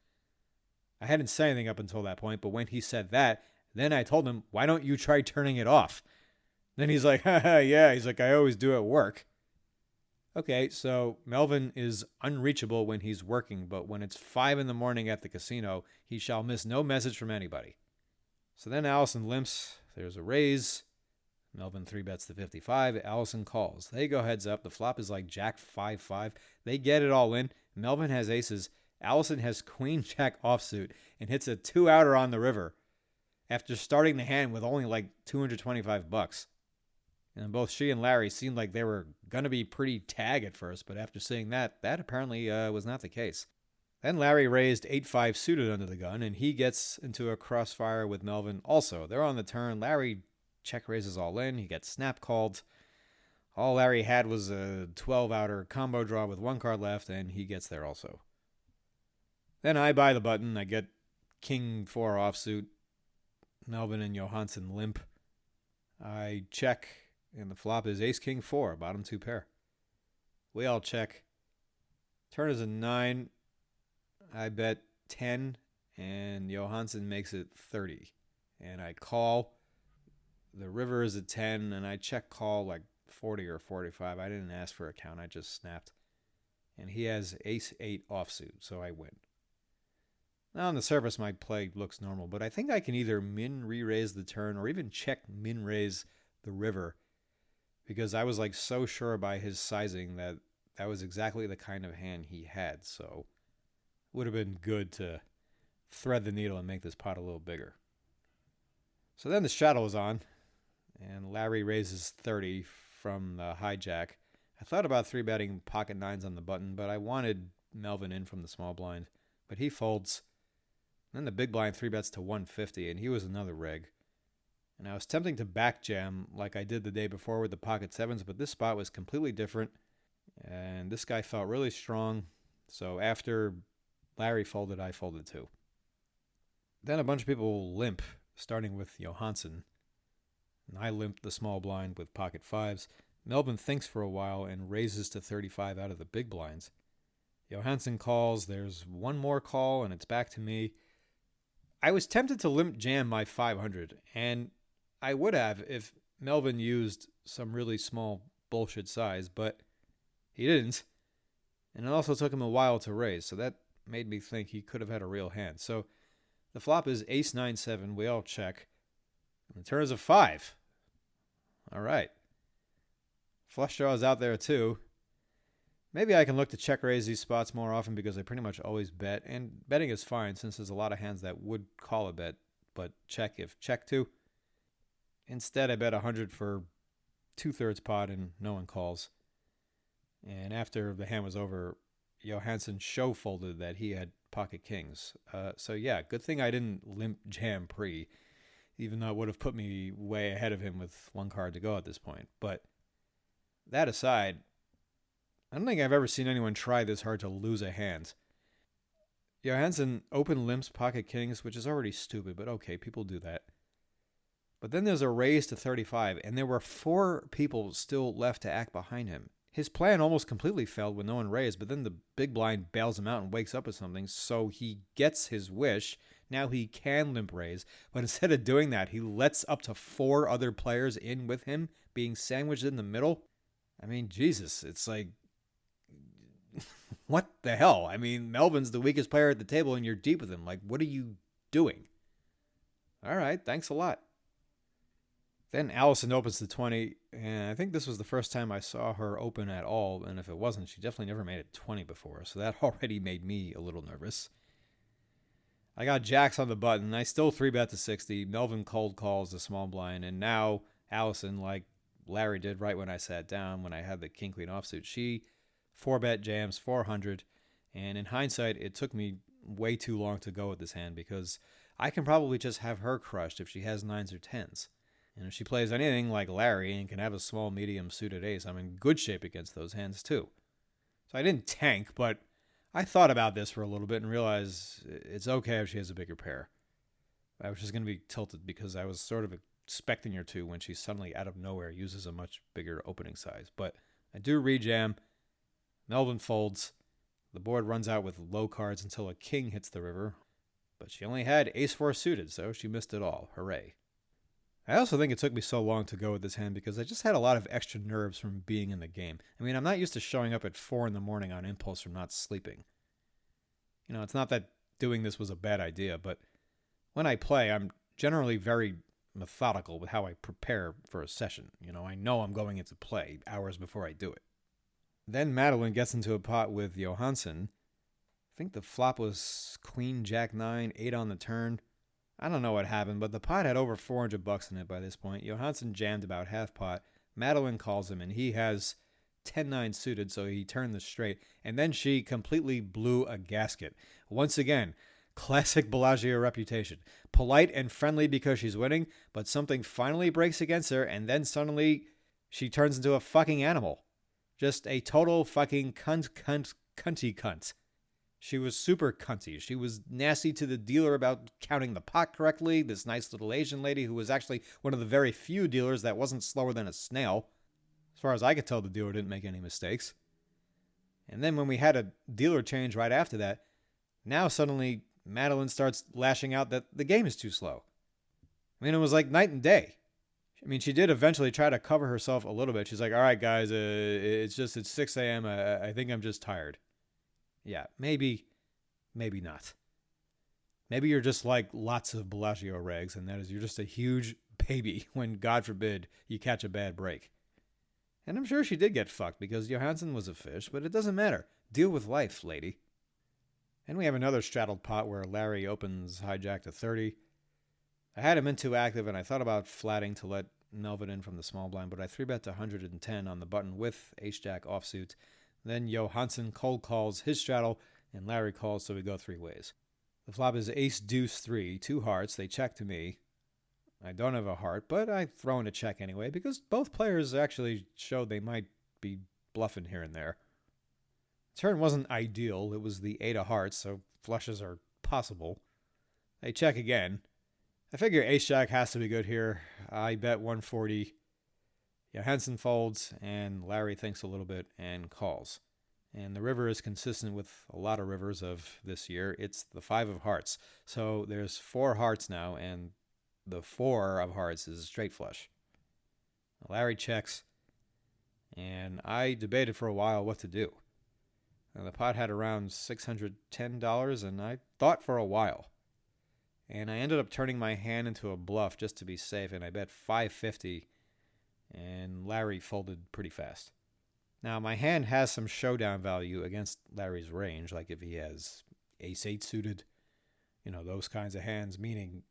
I hadn't said anything up until that point, but when he said that, then I told him, why don't you try turning it off? Then he's like, haha, yeah. He's like, I always do at work. Okay, so Melvin is unreachable when he's working, but when it's 5 a.m. at the casino, he shall miss no message from anybody. So then Allison limps. There's a raise. Melvin 3-bets the 55. Allison calls. They go heads up. The flop is like Jack 5-5. They get it all in. Melvin has aces. Allison has Queen Jack offsuit and hits a 2-outer on the river after starting the hand with only like $225. And both she and Larry seemed like they were going to be pretty tag at first, but after seeing that apparently was not the case. Then Larry raised 8-5 suited under the gun, and he gets into a crossfire with Melvin also. They're on the turn. Larry check raises all in. He gets snap called. All Larry had was a 12-outer combo draw with 1 card left, and he gets there also. Then I buy the button. I get King 4 offsuit. Melvin and Johansson limp. I check, and the flop is Ace King 4, bottom 2 pair. We all check. Turn is a 9. I bet 10, and Johansson makes it 30. And I call. The river is a 10, and I check call like 40 or 45. I didn't ask for a count. I just snapped. And he has ace-8 offsuit, so I win. Now, on the surface, my play looks normal, but I think I can either min re-raise the turn or even check min raise the river, because I was like so sure by his sizing that that was exactly the kind of hand he had, so it would have been good to thread the needle and make this pot a little bigger. So then the straddle was on, and Larry raises 30 from the hijack. I thought about 3-betting pocket 9s on the button, but I wanted Melvin in from the small blind, but he folds. Then the big blind 3-bets to 150, and he was another reg. And I was tempting to back jam like I did the day before with the pocket 7s, but this spot was completely different, and this guy felt really strong. So after Larry folded, I folded too. Then a bunch of people limp, starting with Johansson. And I limped the small blind with pocket 5s. Melvin thinks for a while and raises to 35 out of the big blinds. Johansson calls. There's one more call, and it's back to me. I was tempted to limp jam my 500, and I would have if Melvin used some really small bullshit size, but he didn't. And it also took him a while to raise, so that made me think he could have had a real hand. So the flop is ace-9-7. We all check. And the turn is a 5. All right. Flush draw is out there too. Maybe I can look to check raise these spots more often because I pretty much always bet. And betting is fine since there's a lot of hands that would call a bet, but check if check to. Instead, I bet 100 for 2/3 pot and no one calls. And after the hand was over, Johansson show folded that he had pocket kings. So yeah, good thing I didn't limp jam pre, even though it would have put me way ahead of him with one card to go at this point. But that aside, I don't think I've ever seen anyone try this hard to lose a hand. Johansson open limps pocket kings, which is already stupid, but okay, people do that. But then there's a raise to 35, and there were 4 people still left to act behind him. His plan almost completely failed when no one raised, but then the big blind bails him out and wakes up with something, so he gets his wish. Now he can limp raise, but instead of doing that, he lets up to 4 other players in with him, being sandwiched in the middle. I mean, Jesus, it's like, what the hell? I mean, Melvin's the weakest player at the table, and you're deep with him. Like, what are you doing? All right, thanks a lot. Then Allison opens to 20, and I think this was the first time I saw her open at all, and if it wasn't, she definitely never made it 20 before, so that already made me a little nervous. I got jacks on the button. I still 3-bet to 60. Melvin cold calls the small blind, and now Allison, like Larry did right when I sat down, when I had the king-queen offsuit, she 4-bet jams 400, and in hindsight, it took me way too long to go with this hand because I can probably just have her crushed if she has 9s or 10s. And if she plays anything like Larry and can have a small medium suited ace, I'm in good shape against those hands too. So I didn't tank, but I thought about this for a little bit and realized it's okay if she has a bigger pair. I was just going to be tilted because I was sort of expecting her to when she suddenly out of nowhere uses a much bigger opening size. But I do rejam. Melvin folds. The board runs out with low cards until a king hits the river. But she only had ace-4 suited, so she missed it all. Hooray. I also think it took me so long to go with this hand because I just had a lot of extra nerves from being in the game. I mean, I'm not used to showing up at 4 in the morning on impulse from not sleeping. You know, it's not that doing this was a bad idea, but when I play, I'm generally very methodical with how I prepare for a session. You know, I know I'm going into play hours before I do it. Then Madeline gets into a pot with Johansson. I think the flop was queen, jack 9, 8 on the turn. I don't know what happened, but the pot had over $400 in it by this point. Johansson jammed about half pot. Madeline calls him, and he has 10-9 suited, so he turned the straight. And then she completely blew a gasket. Once again, classic Bellagio reputation. Polite and friendly because she's winning, but something finally breaks against her, and then suddenly she turns into a fucking animal. Just a total fucking cunt. She was super cunty. She was nasty to the dealer about counting the pot correctly. This nice little Asian lady who was actually one of the very few dealers that wasn't slower than a snail. As far as I could tell, the dealer didn't make any mistakes. And then when we had a dealer change right after that, now suddenly Madeline starts lashing out that the game is too slow. I mean, it was like night and day. I mean, she did eventually try to cover herself a little bit. She's like, all right, guys, it's 6 a.m. I think I'm just tired. Yeah, maybe not. Maybe you're just like lots of Bellagio regs, and that is you're just a huge baby when, God forbid, you catch a bad break. And I'm sure she did get fucked because Johansson was a fish, but it doesn't matter. Deal with life, lady. And we have another straddled pot where Larry opens hijack to 30. I had him in too active, and I thought about flatting to let Melvin in from the small blind, but I 3-bet to 110 on the button with ace-jack offsuit. Then Johansson cold calls his straddle, and Larry calls, so we go 3 ways. The flop is ace-deuce-3, 2 hearts. They check to me. I don't have a heart, but I throw in a check anyway because both players actually showed they might be bluffing here and there. Turn wasn't ideal. It was the 8 of hearts, so flushes are possible. They check again. I figure ace-jack has to be good here. I bet 140. Johansson folds, and Larry thinks a little bit and calls. And the river is consistent with a lot of rivers of this year. It's the 5 of hearts. So there's 4 hearts now, and the 4 of hearts is a straight flush. Larry checks, and I debated for a while what to do. And the pot had around $610, and I thought for a while. And I ended up turning my hand into a bluff just to be safe, and I bet 550, and Larry folded pretty fast. Now, my hand has some showdown value against Larry's range, like if he has ace-8 suited, those kinds of hands, meaning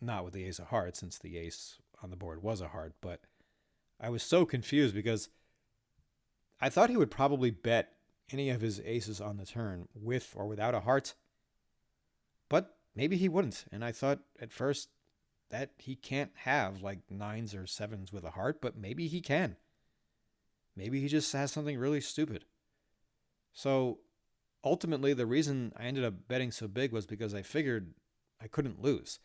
not with the ace of hearts, since the ace on the board was a heart, but I was so confused because I thought he would probably bet any of his aces on the turn with or without a heart, but maybe he wouldn't, and I thought at first that he can't have like 9s or 7s with a heart, but maybe he can. Maybe he just has something really stupid. So ultimately, the reason I ended up betting so big was because I figured I couldn't lose.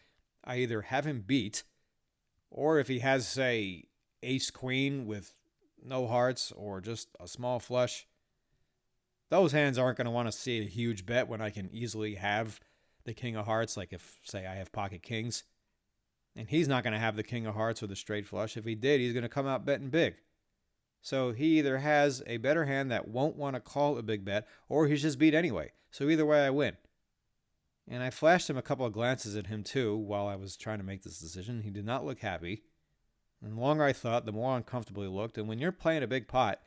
I either have him beat, or if he has, say, ace-queen with no hearts or just a small flush, those hands aren't going to want to see a huge bet when I can easily have the king of hearts, like if, say, I have pocket kings. And he's not going to have the king of hearts or the straight flush. If he did, he's going to come out betting big. So he either has a better hand that won't want to call a big bet, or he's just beat anyway. So either way, I win. And I flashed him a couple of glances at him too while I was trying to make this decision. He did not look happy. And the longer I thought, the more uncomfortable he looked. And when you're playing a big pot,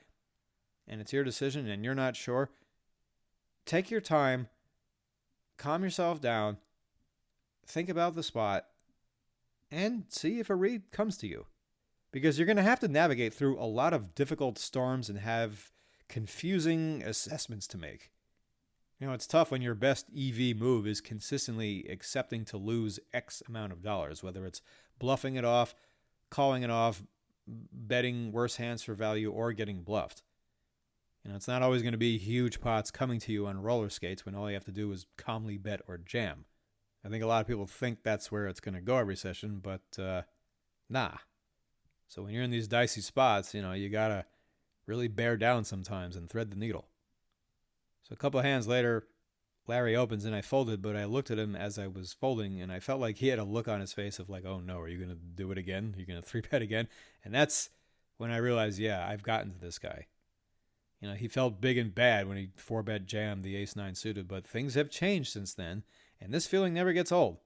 and it's your decision and you're not sure, take your time, calm yourself down, think about the spot, and see if a read comes to you. Because you're going to have to navigate through a lot of difficult storms and have confusing assessments to make. It's tough when your best EV move is consistently accepting to lose X amount of dollars, whether it's bluffing it off, calling it off, betting worse hands for value, or getting bluffed. It's not always going to be huge pots coming to you on roller skates when all you have to do is calmly bet or jam. I think a lot of people think that's where it's going to go every session, but nah. So when you're in these dicey spots, you got to really bear down sometimes and thread the needle. So a couple of hands later, Larry opens and I folded, but I looked at him as I was folding and I felt like he had a look on his face of like, oh no, are you going to do it again? Are you going to 3-bet again? And that's when I realized, yeah, I've gotten to this guy. He felt big and bad when he 4-bet jammed the ace-9 suited, but things have changed since then, and this feeling never gets old.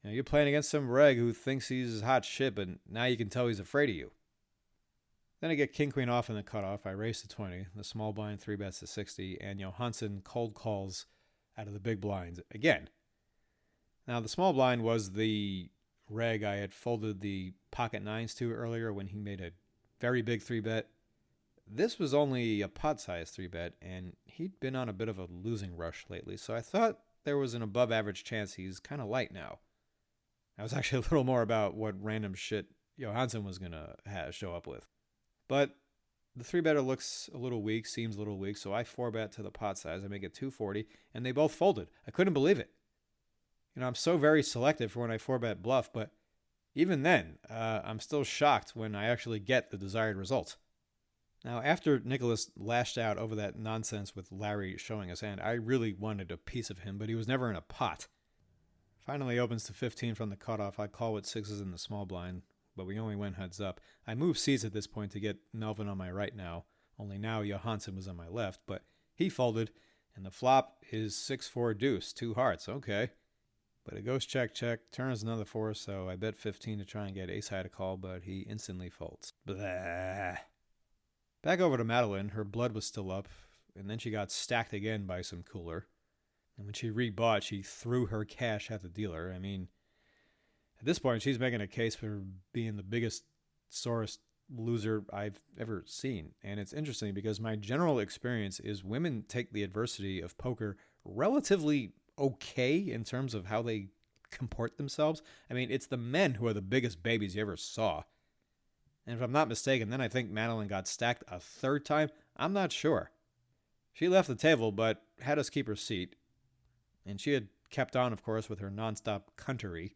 You're playing against some reg who thinks he's hot shit, but now you can tell he's afraid of you. Then I get king-queen off in the cutoff. I race to 20. The small blind 3-bets to 60, and Johansson cold calls out of the big blinds again. Now, the small blind was the reg I had folded the pocket 9s to earlier when he made a very big 3-bet. This was only a pot-sized 3-bet, and he'd been on a bit of a losing rush lately, so I thought there was an above-average chance he's kind of light now. I was actually a little more about what random shit Johansson was going to show up with. But the 3-better looks a little weak, seems a little weak, so I 4-bet to the pot size. I make it 240, and they both folded. I couldn't believe it. I'm so very selective for when I 4-bet bluff, but even then, I'm still shocked when I actually get the desired result. Now, after Nicholas lashed out over that nonsense with Larry showing his hand, I really wanted a piece of him, but he was never in a pot. Finally opens to 15 from the cutoff. I call with sixes in the small blind, but we only went heads up. I moved seats at this point to get Melvin on my right now, only now Johansson was on my left, but he folded, and the flop is 6-4 deuce, 2 hearts, okay. But it goes check, check, turns another 4, so I bet 15 to try and get ace high to call, but he instantly folds. Blah. Back over to Madeline, her blood was still up, and then she got stacked again by some cooler. And when she rebought, she threw her cash at the dealer. I mean, at this point, she's making a case for being the biggest, sorest loser I've ever seen. And it's interesting because my general experience is women take the adversity of poker relatively okay in terms of how they comport themselves. I mean, it's the men who are the biggest babies you ever saw. And if I'm not mistaken, then I think Madeline got stacked a third time. I'm not sure. She left the table, but had us keep her seat. And she had kept on, of course, with her nonstop cuntery.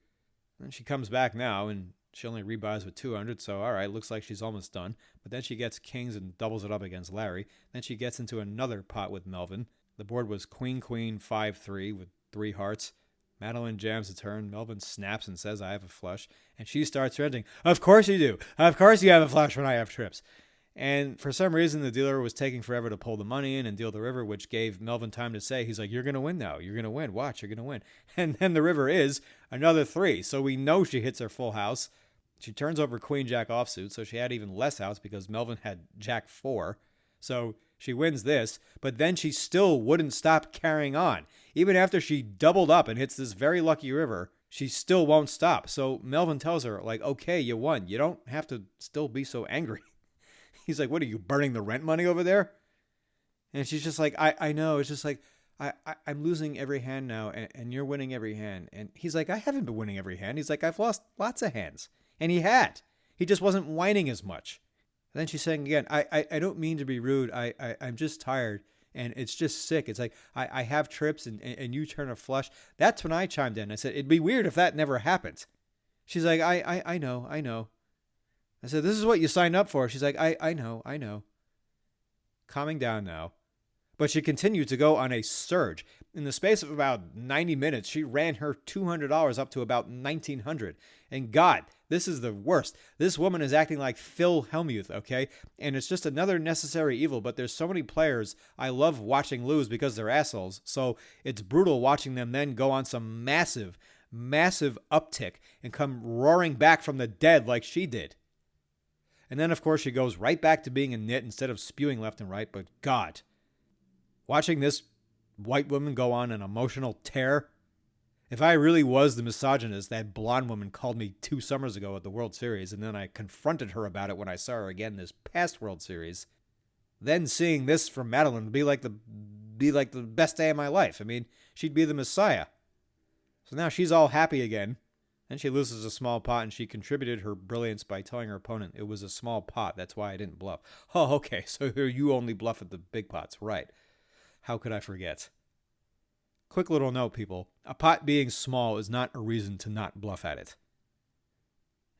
And she comes back now, and she only rebuys with 200, so all right, looks like she's almost done. But then she gets kings and doubles it up against Larry. Then she gets into another pot with Melvin. The board was queen, queen, 5-3 with 3 hearts. Madeline jams a turn. Melvin snaps and says, I have a flush. And she starts ranting, of course you do. Of course you have a flush when I have trips. And for some reason, the dealer was taking forever to pull the money in and deal the river, which gave Melvin time to say, he's like, you're going to win now. You're going to win. Watch, you're going to win. And then the river is another 3. So we know she hits her full house. She turns over queen jack offsuit, so she had even less outs because Melvin had jack 4. So she wins this, but then she still wouldn't stop carrying on. Even after she doubled up and hits this very lucky river, she still won't stop. So Melvin tells her, like, okay, you won. You don't have to still be so angry. He's like, what are you, burning the rent money over there? And she's just like, I know. It's just like, I'm losing every hand now, and you're winning every hand. And he's like, I haven't been winning every hand. He's like, I've lost lots of hands. And he had. He just wasn't whining as much. And then she's saying again, I don't mean to be rude. I'm just tired, and it's just sick. It's like, I have trips, and you turn a flush. That's when I chimed in. I said, it'd be weird if that never happened. She's like, I know. I said, this is what you signed up for. She's like, I know. Calming down now. But she continued to go on a surge. In the space of about 90 minutes, she ran her $200 up to about $1,900. And God, this is the worst. This woman is acting like Phil Hellmuth, okay? And it's just another necessary evil, but there's so many players I love watching lose because they're assholes. So it's brutal watching them then go on some massive uptick and come roaring back from the dead like she did. And then, of course, she goes right back to being a nit instead of spewing left and right. But God, watching this white woman go on an emotional tear. If I really was the misogynist that blonde woman called me 2 summers ago at the World Series, and then I confronted her about it when I saw her again this past World Series, then seeing this from Madeline would be like the best day of my life. I mean, she'd be the Messiah. So now she's all happy again. Then she loses a small pot, and she contributed her brilliance by telling her opponent it was a small pot. That's why I didn't bluff. Oh, okay, so you only bluff at the big pots. Right. How could I forget? Quick little note, people. A pot being small is not a reason to not bluff at it.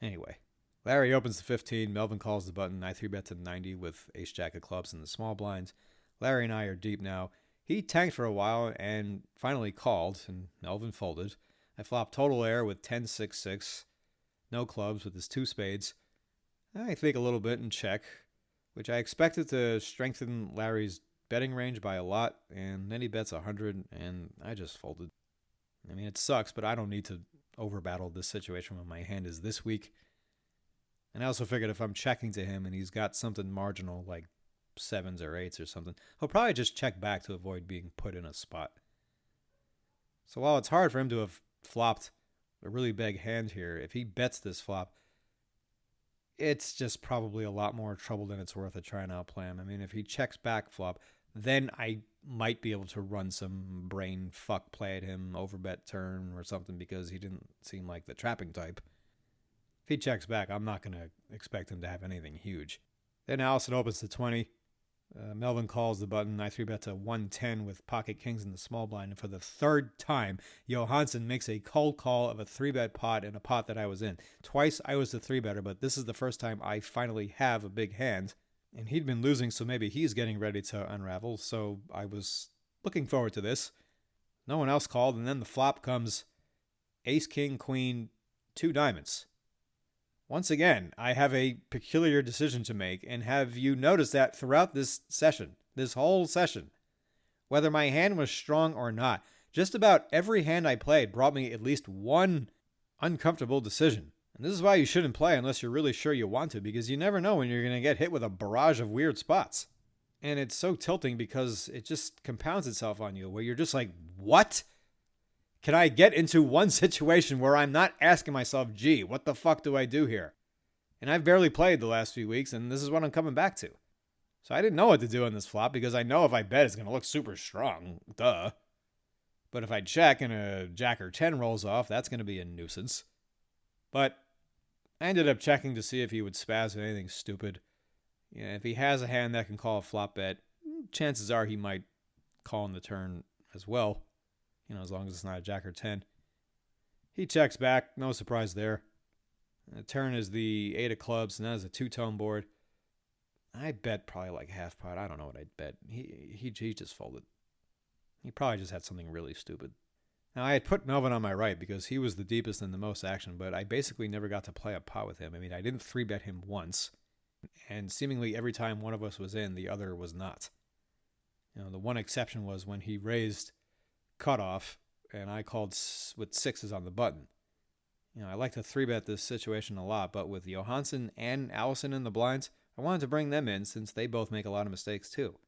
Anyway, Larry opens the 15. Melvin calls the button. I 3-bet to 90 with ace-jack of clubs in the small blinds. Larry and I are deep now. He tanked for a while and finally called, and Melvin folded. I flopped total air with 10-6-6. No clubs with his 2 spades. I think a little bit and check, which I expected to strengthen Larry's betting range by a lot, and then he bets 100, and I just folded. I mean, it sucks, but I don't need to overbattle this situation when my hand is this weak. And I also figured if I'm checking to him and he's got something marginal like 7s or 8s or something, he'll probably just check back to avoid being put in a spot. So while it's hard for him to have flopped a really big hand here, if he bets this flop, it's just probably a lot more trouble than it's worth to try and outplay him. I mean, if he checks back flop, then I might be able to run some brain fuck play at him, overbet turn or something, because he didn't seem like the trapping type. If he checks back, I'm not going to expect him to have anything huge. Then Allison opens to 20. Melvin calls the button. I 3-bet to 110 with pocket kings in the small blind. And for the 3rd time, Johansson makes a cold call of a 3-bet pot in a pot that I was in. Twice I was the 3-better, but this is the first time I finally have a big hand. And he'd been losing, so maybe he's getting ready to unravel. So I was looking forward to this. No one else called, and then the flop comes ace, king, queen, 2 diamonds. Once again, I have a peculiar decision to make, and have you noticed that throughout this session, this whole session, whether my hand was strong or not, just about every hand I played brought me at least one uncomfortable decision. And this is why you shouldn't play unless you're really sure you want to, because you never know when you're going to get hit with a barrage of weird spots. And it's so tilting because it just compounds itself on you, where you're just like, what? Can I get into one situation where I'm not asking myself, gee, what the fuck do I do here? And I've barely played the last few weeks, and this is what I'm coming back to. So I didn't know what to do on this flop, because I know if I bet it's going to look super strong. Duh. But if I check and a jack or 10 rolls off, that's going to be a nuisance. But I ended up checking to see if he would spaz at anything stupid. Yeah, if he has a hand that can call a flop bet, chances are he might call on the turn as well. As long as it's not a jack or 10. He checks back, no surprise there. The turn is the 8 of clubs, and that is a 2-tone board. I bet probably like half pot. I don't know what I'd bet. He just folded. He probably just had something really stupid. Now, I had put Melvin on my right because he was the deepest and the most action, but I basically never got to play a pot with him. I mean, I didn't 3-bet him once, and seemingly every time one of us was in, the other was not. The one exception was when he raised cutoff, and I called with 6s on the button. I like to 3-bet this situation a lot, but with Johansson and Allison in the blinds, I wanted to bring them in since they both make a lot of mistakes too.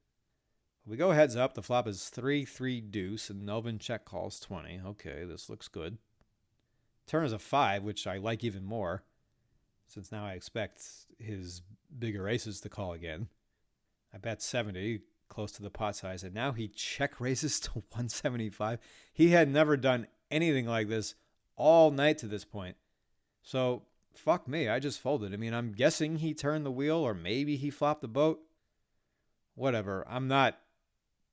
We go heads up, the flop is 3-3 deuce, and Melvin check calls 20. Okay, this looks good. Turn is a 5, which I like even more, since now I expect his bigger aces to call again. I bet 70, close to the pot size, and now he check raises to 175. He had never done anything like this all night to this point. So, fuck me, I just folded. I mean, I'm guessing he turned the wheel, or maybe he flopped the boat. Whatever, I'm not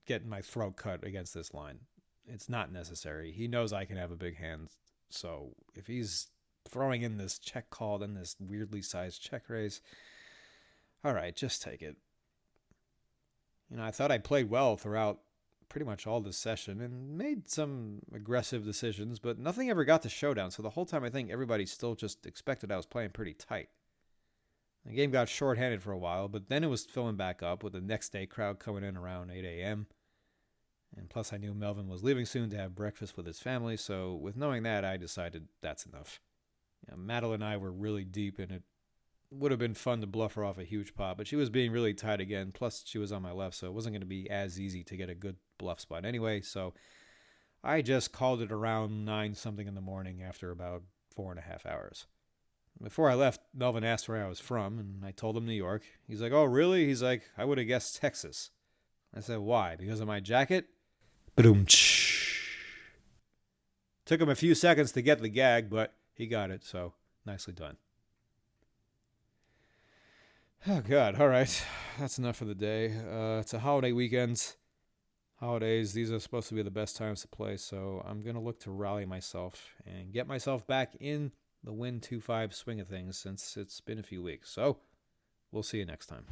getting my throat cut against this line. It's not necessary. He knows I can have a big hand, so if he's throwing in this check call, then this weirdly sized check raise, all right, just take it. I thought I played well throughout pretty much all this session and made some aggressive decisions, but nothing ever got to showdown, so the whole time I think everybody still just expected I was playing pretty tight. The game got shorthanded for a while, but then it was filling back up with the next day crowd coming in around 8 a.m. And plus I knew Melvin was leaving soon to have breakfast with his family, so with knowing that, I decided that's enough. Madeline and I were really deep, and it would have been fun to bluff her off a huge pot, but she was being really tight again, plus she was on my left, so it wasn't going to be as easy to get a good bluff spot anyway, so I just called it around 9-something in the morning after about 4.5 hours. Before I left, Melvin asked where I was from, and I told him New York. He's like, oh, really? He's like, I would have guessed Texas. I said, why? Because of my jacket? Ba-doom-tsh. Took him a few seconds to get the gag, but he got it, so nicely done. Oh, God. All right. That's enough for the day. It's a holiday weekend. Holidays, these are supposed to be the best times to play, so I'm going to look to rally myself and get myself back in the win 2-5 swing of things since it's been a few weeks. So, we'll see you next time.